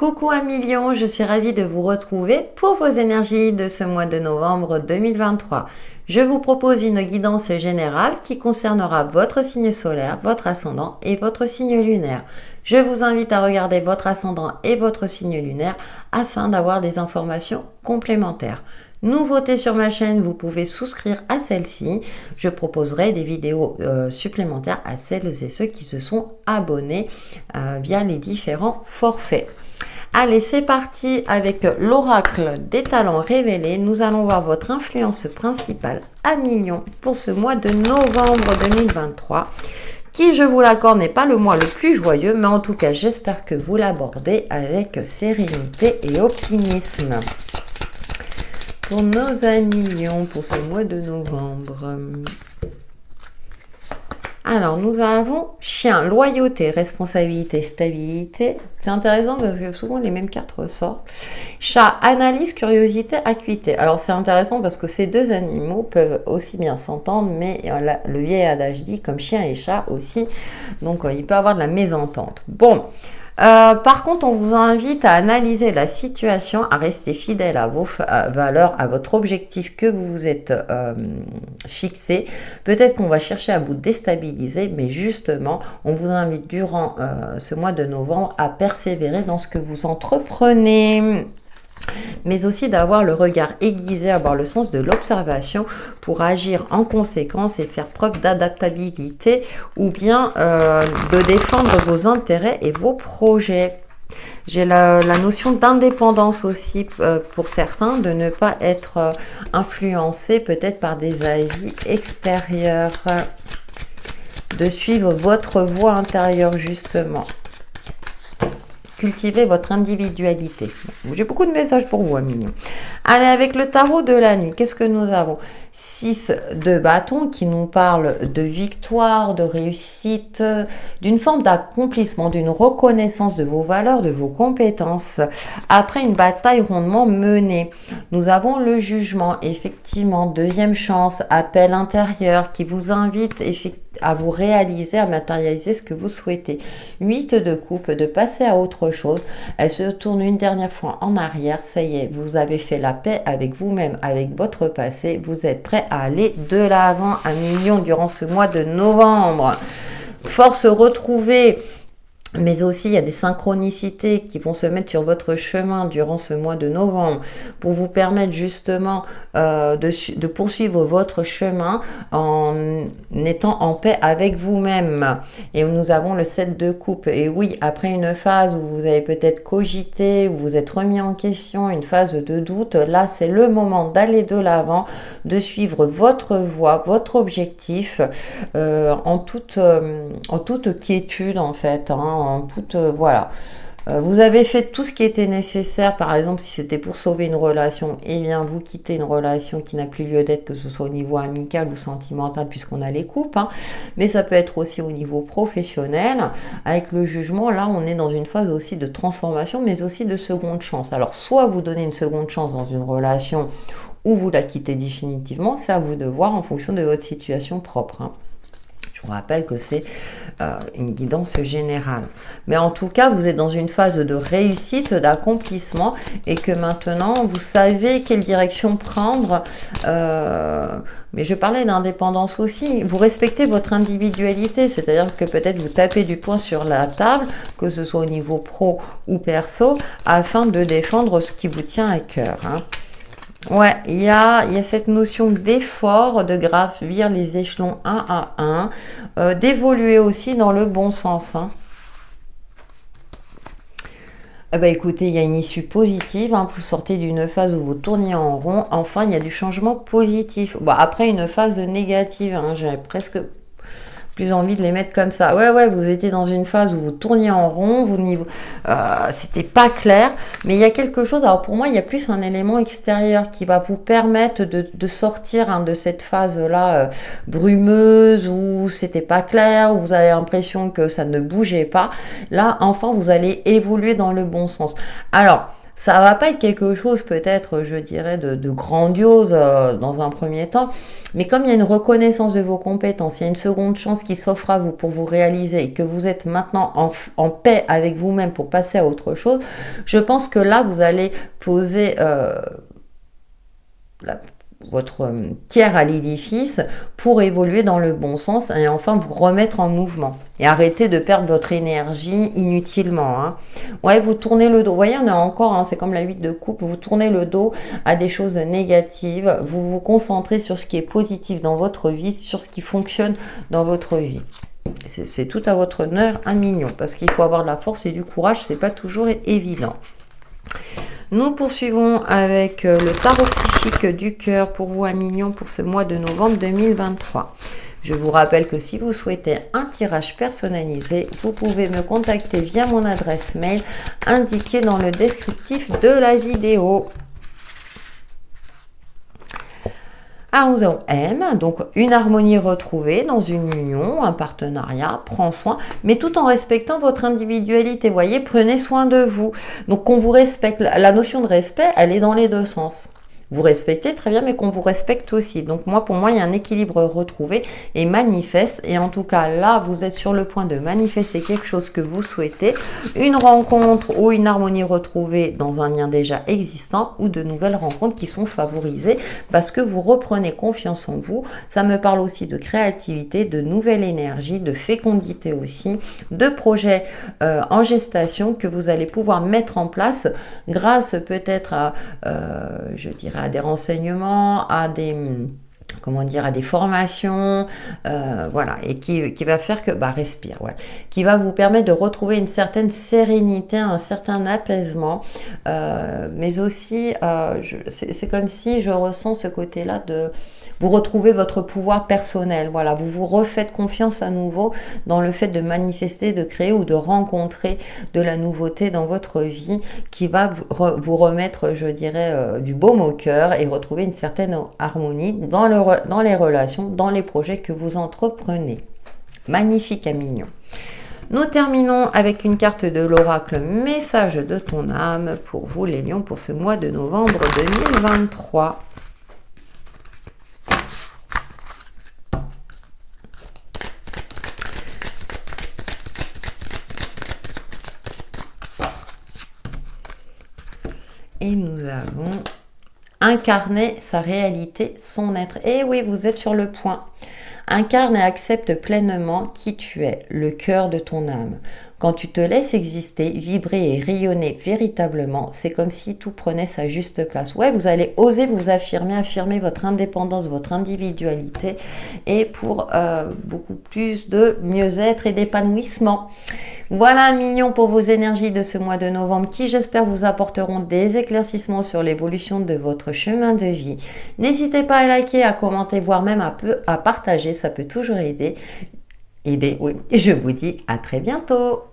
Coucou à million, je suis ravie de vous retrouver pour vos énergies de ce mois de novembre 2023. Je vous propose une guidance générale qui concernera votre signe solaire, votre ascendant et votre signe lunaire. Je vous invite à regarder votre ascendant et votre signe lunaire afin d'avoir des informations complémentaires. Nouveauté sur ma chaîne, vous pouvez souscrire à celle-ci. Je proposerai des vidéos supplémentaires à celles et ceux qui se sont abonnés via les différents forfaits. Allez, c'est parti avec l'oracle des talents révélés. Nous allons voir votre influence principale à million pour ce mois de novembre 2023 qui, je vous l'accorde, n'est pas le mois le plus joyeux, mais en tout cas, j'espère que vous l'abordez avec sérénité et optimisme. Pour nos amis lions, pour ce mois de novembre. Alors, nous avons chien, loyauté, responsabilité, stabilité. C'est intéressant parce que souvent les mêmes cartes ressortent. Chat, analyse, curiosité, acuité. Alors, c'est intéressant parce que ces deux animaux peuvent aussi bien s'entendre, mais le vieil adage dit comme chien et chat aussi. Donc, il peut y avoir de la mésentente. Bon. Par contre, on vous invite à analyser la situation, à rester fidèle à vos valeurs, à votre objectif que vous vous êtes fixé. Peut-être qu'on va chercher à vous déstabiliser, mais justement, on vous invite durant ce mois de novembre à persévérer dans ce que vous entreprenez. Mais aussi d'avoir le regard aiguisé, avoir le sens de l'observation pour agir en conséquence et faire preuve d'adaptabilité ou bien de défendre vos intérêts et vos projets. J'ai la notion d'indépendance aussi pour certains, de ne pas être influencé peut-être par des avis extérieurs, de suivre votre voie intérieure justement. Cultivez votre individualité. J'ai beaucoup de messages pour vous, amis. Allez, avec le tarot de la nuit, qu'est-ce que nous avons? 6 de bâtons qui nous parle de victoire, de réussite, d'une forme d'accomplissement, d'une reconnaissance de vos valeurs, de vos compétences. Après une bataille rondement menée, nous avons le jugement, effectivement, deuxième chance, appel intérieur qui vous invite à vous réaliser, à matérialiser ce que vous souhaitez. 8 de coupe, de passer à autre chose. Elle se tourne une dernière fois en arrière. Ça y est, vous avez fait la paix avec vous-même, avec votre passé. Vous êtes prêt à aller de l'avant à million durant ce mois de novembre. Force retrouvée. Mais aussi, il y a des synchronicités qui vont se mettre sur votre chemin durant ce mois de novembre pour vous permettre justement de poursuivre votre chemin en étant en paix avec vous-même. Et nous avons le 7 de coupe. Et oui, après une phase où vous avez peut-être cogité, où vous êtes remis en question, une phase de doute, là, c'est le moment d'aller de l'avant, de suivre votre voie, votre objectif en toute quiétude en fait, en toute voilà. Vous avez fait tout ce qui était nécessaire, par exemple si c'était pour sauver une relation, eh bien vous quittez une relation qui n'a plus lieu d'être, que ce soit au niveau amical ou sentimental puisqu'on a les coupes, mais ça peut être aussi au niveau professionnel. Avec le jugement, là on est dans une phase aussi de transformation mais aussi de seconde chance. Alors soit vous donnez une seconde chance dans une relation ou vous la quittez définitivement, c'est à vous de voir en fonction de votre situation propre. Je vous rappelle que c'est une guidance générale. Mais en tout cas, vous êtes dans une phase de réussite, d'accomplissement et que maintenant, vous savez quelle direction prendre. Mais je parlais d'indépendance aussi. Vous respectez votre individualité, c'est-à-dire que peut-être vous tapez du poing sur la table, que ce soit au niveau pro ou perso, afin de défendre ce qui vous tient à cœur. Ouais, il y a cette notion d'effort, de gravir les échelons un à un, d'évoluer aussi dans le bon sens. Écoutez, il y a une issue positive, vous sortez d'une phase où vous tourniez en rond, enfin il y a du changement positif. Après une phase négative, j'ai presque plus envie de les mettre comme ça. Ouais, vous étiez dans une phase où vous tourniez en rond, c'était pas clair, mais il y a quelque chose, alors pour moi, il y a plus un élément extérieur qui va vous permettre de sortir de cette phase-là brumeuse, où c'était pas clair, où vous avez l'impression que ça ne bougeait pas. Là, enfin, vous allez évoluer dans le bon sens. Alors, ça va pas être quelque chose peut-être, je dirais, de grandiose dans un premier temps, mais comme il y a une reconnaissance de vos compétences, il y a une seconde chance qui s'offre à vous pour vous réaliser et que vous êtes maintenant en paix avec vous-même pour passer à autre chose, je pense que là, vous allez poser votre pierre à l'édifice pour évoluer dans le bon sens et enfin vous remettre en mouvement et arrêter de perdre votre énergie inutilement. Hein. Ouais, vous tournez le dos. Vous voyez, on a encore, hein, c'est comme la 8 de coupe, vous tournez le dos à des choses négatives, vous vous concentrez sur ce qui est positif dans votre vie, sur ce qui fonctionne dans votre vie. C'est tout à votre honneur, un mignon, parce qu'il faut avoir de la force et du courage, c'est pas toujours évident. Nous poursuivons avec le tarot psychique du cœur pour vous, un mignon, pour ce mois de novembre 2023. Je vous rappelle que si vous souhaitez un tirage personnalisé, vous pouvez me contacter via mon adresse mail indiquée dans le descriptif de la vidéo. À 11 ans M, donc une harmonie retrouvée dans une union, un partenariat, prend soin, mais tout en respectant votre individualité. Voyez, prenez soin de vous. Donc qu'on vous respecte. La notion de respect, elle est dans les deux sens. Vous respectez très bien, mais qu'on vous respecte aussi. Donc pour moi, il y a un équilibre retrouvé et manifeste. Et en tout cas, là, vous êtes sur le point de manifester quelque chose que vous souhaitez. Une rencontre ou une harmonie retrouvée dans un lien déjà existant ou de nouvelles rencontres qui sont favorisées parce que vous reprenez confiance en vous. Ça me parle aussi de créativité, de nouvelle énergie, de fécondité aussi, de projets en gestation que vous allez pouvoir mettre en place grâce peut-être à, je dirais, à des renseignements, à des à des formations, voilà, et qui va faire que, respire, ouais, qui va vous permettre de retrouver une certaine sérénité, un certain apaisement, mais aussi, c'est comme si je ressens ce côté-là de vous retrouvez votre pouvoir personnel, voilà, vous vous refaites confiance à nouveau dans le fait de manifester, de créer ou de rencontrer de la nouveauté dans votre vie qui va vous remettre, je dirais, du baume au cœur et retrouver une certaine harmonie dans les relations, dans les projets que vous entreprenez. Magnifique, à mignon. Nous terminons avec une carte de l'oracle Message de ton âme pour vous les lions pour ce mois de novembre 2023. Et nous avons incarner sa réalité, son être. Et oui, vous êtes sur le point. Incarne et accepte pleinement qui tu es, le cœur de ton âme. Quand tu te laisses exister, vibrer et rayonner véritablement, c'est comme si tout prenait sa juste place. Ouais, vous allez oser vous affirmer, affirmer votre indépendance, votre individualité et pour beaucoup plus de mieux-être et d'épanouissement. Voilà, un mignon, pour vos énergies de ce mois de novembre qui, j'espère, vous apporteront des éclaircissements sur l'évolution de votre chemin de vie. N'hésitez pas à liker, à commenter, voire même à partager, ça peut toujours aider. Oui. Et je vous dis à très bientôt.